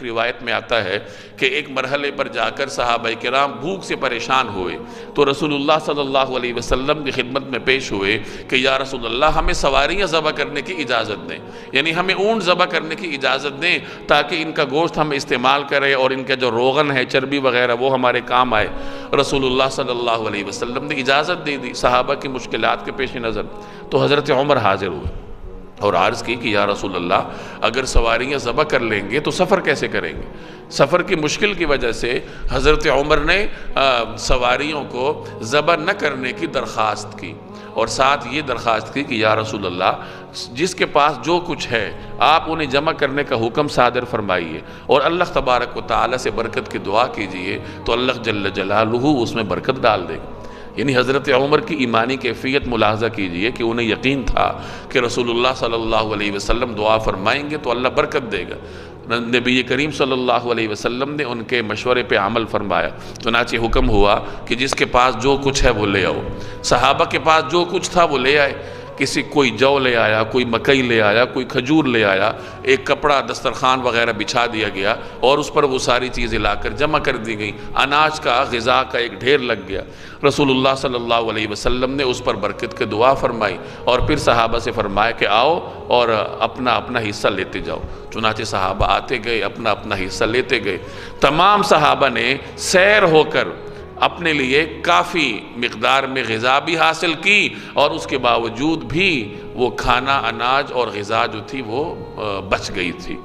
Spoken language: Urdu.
روایت میں آتا ہے کہ ایک مرحلے پر جا کر صحابہ کرام بھوک سے پریشان ہوئے تو رسول اللہ صلی اللہ علیہ وسلم کی خدمت میں پیش ہوئے کہ یا رسول اللہ ہمیں سواریاں ذبح کرنے کی اجازت دیں، یعنی ہمیں اونٹ ذبح کرنے کی اجازت دیں تاکہ ان کا گوشت ہم استعمال کریں اور ان کا جو روغن ہے، چربی وغیرہ، وہ ہمارے کام آئے۔ رسول اللہ صلی اللہ علیہ وسلم نے اجازت دے دی صحابہ کی مشکلات کے پیش نظر۔ تو حضرت عمر حاضر ہوئے اور عرض کی کہ یا رسول اللہ اگر سواریاں ذبح کر لیں گے تو سفر کیسے کریں گے؟ سفر کی مشکل کی وجہ سے حضرت عمر نے سواریوں کو ذبح نہ کرنے کی درخواست کی، اور ساتھ یہ درخواست کی کہ یا رسول اللہ جس کے پاس جو کچھ ہے آپ انہیں جمع کرنے کا حکم صادر فرمائیے اور اللہ تبارک و تعالی سے برکت کی دعا کیجئے تو اللہ جل جلالہ اس میں برکت ڈال دے گا۔ یعنی حضرت عمر کی ایمانی کیفیت ملاحظہ کیجئے کہ انہیں یقین تھا کہ رسول اللہ صلی اللہ علیہ وسلم دعا فرمائیں گے تو اللہ برکت دے گا۔ نبی کریم صلی اللہ علیہ وسلم نے ان کے مشورے پہ عمل فرمایا، چنانچہ حکم ہوا کہ جس کے پاس جو کچھ ہے وہ لے آؤ۔ صحابہ کے پاس جو کچھ تھا وہ لے آئے، کوئی جو لے آیا، کوئی مکئی لے آیا، کوئی کھجور لے آیا، ایک کپڑا دسترخوان وغیرہ بچھا دیا گیا اور اس پر وہ ساری چیزیں لا کر جمع کر دی گئیں۔ اناج کا، غذا کا ایک ڈھیر لگ گیا۔ رسول اللہ صلی اللہ علیہ وسلم نے اس پر برکت کی دعا فرمائی اور پھر صحابہ سے فرمایا کہ آؤ اور اپنا اپنا حصہ لیتے جاؤ۔ چنانچہ صحابہ آتے گئے، اپنا اپنا حصہ لیتے گئے۔ تمام صحابہ نے سیر ہو کر اپنے لیے کافی مقدار میں غذا بھی حاصل کی، اور اس کے باوجود بھی وہ کھانا، اناج اور غذا جو تھی وہ بچ گئی تھی۔